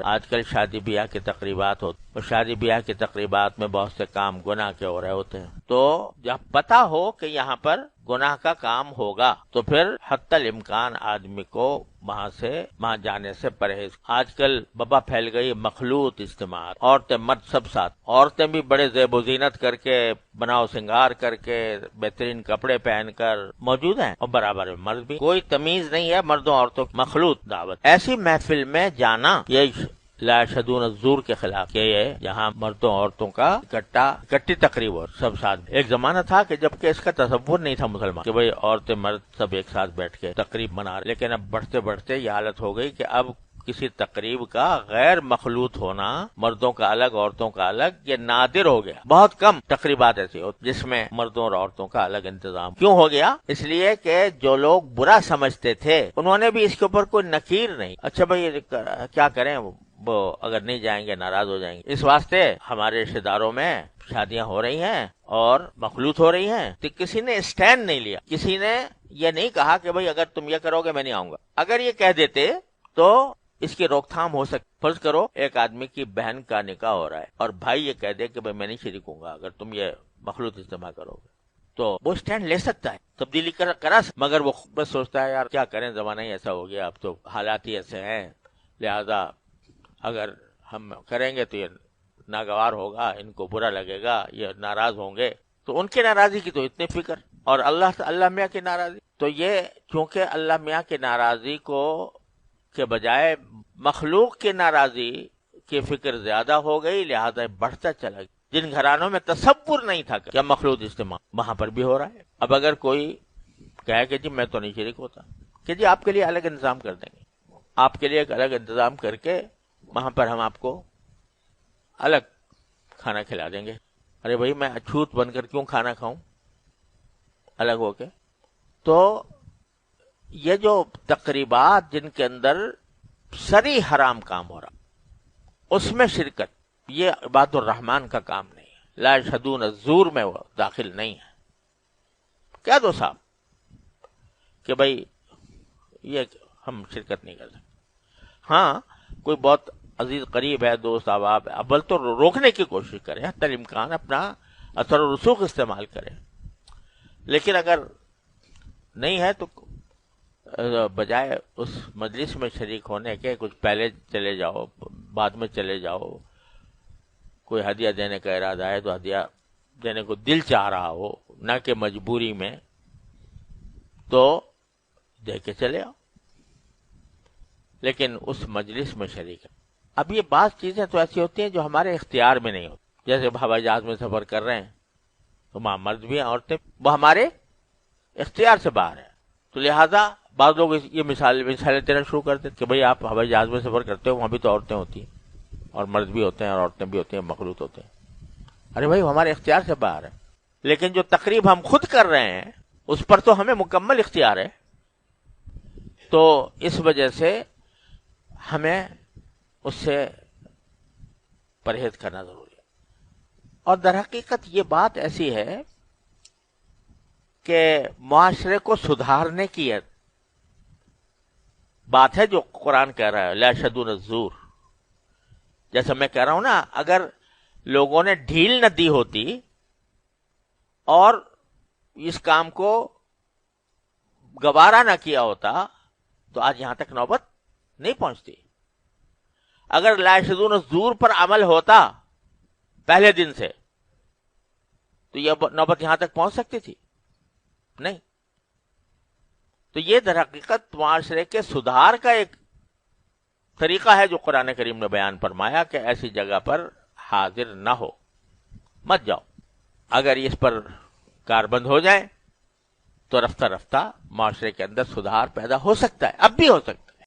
آج کل شادی بیاہ کی تقریبات ہوتی اور شادی بیاہ کی تقریبات میں بہت سے کام گناہ کے ہو رہے ہوتے ہیں، تو جب پتا ہو کہ یہاں پر گناہ کا کام ہوگا تو پھر حتی الامکان آدمی کو وہاں جانے سے پرہیز۔ آج کل بابا پھیل گئی مخلوط استعمال، عورتیں مرد سب ساتھ، عورتیں بھی بڑے زیب و زینت کر کے بناؤ سنگار کر کے بہترین کپڑے پہن کر موجود ہیں، اور برابر میں مرد بھی، کوئی تمیز نہیں ہے مردوں عورتوں، مخلوط دعوت۔ ایسی محفل میں جانا یہ لا یشہدون الزور کے خلاف، کہ یہ جہاں مردوں عورتوں کا اکٹھی تقریب ہو سب ساتھ۔ ایک زمانہ تھا کہ جب کہ اس کا تصور نہیں تھا مسلمان کہ بھئی عورتیں مرد سب ایک ساتھ بیٹھ کے تقریب منا رہے، لیکن اب بڑھتے بڑھتے یہ حالت ہو گئی کہ اب کسی تقریب کا غیر مخلوط ہونا، مردوں کا الگ عورتوں کا الگ، یہ نادر ہو گیا۔ بہت کم تقریبات ایسی ہوتی جس میں مردوں اور عورتوں کا الگ انتظام۔ کیوں ہو گیا؟ اس لیے کہ جو لوگ برا سمجھتے تھے انہوں نے بھی اس کے اوپر کوئی نکیر نہیں، اچھا بھئی کیا کریں، وہ اگر نہیں جائیں گے ناراض ہو جائیں گے، اس واسطے ہمارے رشتہ داروں میں شادیاں ہو رہی ہیں اور مخلوط ہو رہی ہیں، تو کسی نے اسٹینڈ نہیں لیا، کسی نے یہ نہیں کہا کہ بھئی اگر تم یہ کرو گے میں نہیں آؤں گا۔ اگر یہ کہہ دیتے تو اس کی روک تھام ہو سکتی۔ فرض کرو ایک آدمی کی بہن کا نکاح ہو رہا ہے اور بھائی یہ کہہ دے کہ بھئی میں نہیں شریک ہوں گا اگر تم یہ مخلوط استعمال کرو گے، تو وہ اسٹینڈ لے سکتا ہے، تبدیلی کرا، مگر وہ بس سوچتا ہے یار کیا کریں، زمانہ ہی ایسا ہو گیا، اب تو حالات ہی ایسے ہیں، لہذا اگر ہم کریں گے تو یہ ناگوار ہوگا، ان کو برا لگے گا، یہ ناراض ہوں گے، تو ان کی ناراضی کی تو اتنی فکر، اور اللہ میاں کی ناراضی، تو یہ چونکہ اللہ میاں کی ناراضی کے بجائے مخلوق کی ناراضی کی فکر زیادہ ہو گئی، لہذا بڑھتا چلا گیا۔ جن گھرانوں میں تصور نہیں تھا کہ مخلوط استعمال، وہاں پر بھی ہو رہا ہے۔ اب اگر کوئی کہے کہ جی میں تو نہیں شریک ہوتا، کہ جی آپ کے لیے الگ انتظام کر دیں گے، آپ کے لیے ایک الگ انتظام کر کے وہاں پر ہم آپ کو الگ کھانا کھلا دیں گے۔ ارے بھائی میں اچھوت بن کر کیوں کھانا کھاؤں الگ ہو کے؟ تو یہ جو تقریبات جن کے اندر سری حرام کام ہو رہا، اس میں شرکت، یہ عباد الرحمن کا کام نہیں ہے، لا یشہدون الزور میں وہ داخل نہیں ہے۔ کہہ دو صاحب کہ بھائی یہ ہم شرکت نہیں کر سکتے۔ ہاں کوئی بہت عزیز قریب ہے، دوست احباب ہے، اول تو روکنے کی کوشش کریں، حتی الامکان اپنا اثر و رسوخ استعمال کریں، لیکن اگر نہیں ہے تو بجائے اس مجلس میں شریک ہونے کے کچھ پہلے چلے جاؤ، بعد میں چلے جاؤ۔ کوئی ہدیہ دینے کا ارادہ ہے تو ہدیہ دینے کو دل چاہ رہا ہو، نہ کہ مجبوری میں، تو دے کے چلے آؤ، لیکن اس مجلس میں شریک ہے۔ اب یہ بعض چیزیں تو ایسی ہوتی ہیں جو ہمارے اختیار میں نہیں ہوتی، جیسے ہوائی جہاز میں سفر کر رہے ہیں تو وہاں مرد بھی ہیں عورتیں، وہ ہمارے اختیار سے باہر ہیں، تو لہذا بعض لوگ یہ مثالیں دینا شروع کر دیتے کہ بھئی آپ ہوائی جہاز میں سفر کرتے ہو، وہاں بھی تو عورتیں ہوتی ہیں اور مرد بھی ہوتے ہیں اور عورتیں بھی ہوتی ہیں، مخلوط ہوتے ہیں۔ ارے بھائی ہمارے اختیار سے باہر ہے، لیکن جو تقریب ہم خود کر رہے ہیں اس پر تو ہمیں مکمل اختیار ہے، تو اس وجہ سے ہمیں اس سے پرہیز کرنا ضروری ہے۔ اور در حقیقت یہ بات ایسی ہے کہ معاشرے کو سدھارنے کی بات ہے جو قرآن کہہ رہا ہے لا یشہدون الزور۔ جیسا میں کہہ رہا ہوں نا، اگر لوگوں نے ڈھیل نہ دی ہوتی اور اس کام کو گوارا نہ کیا ہوتا تو آج یہاں تک نوبت نہیں پہنچتی۔ اگر لا یشہدون الزور پر عمل ہوتا پہلے دن سے تو یہ نوبت یہاں تک پہنچ سکتی تھی؟ نہیں۔ تو یہ در حقیقت معاشرے کے سدھار کا ایک طریقہ ہے جو قرآن کریم نے بیان فرمایا کہ ایسی جگہ پر حاضر نہ ہو، مت جاؤ۔ اگر اس پر کاربند ہو جائے تو رفتہ رفتہ معاشرے کے اندر سدھار پیدا ہو سکتا ہے، اب بھی ہو سکتا ہے۔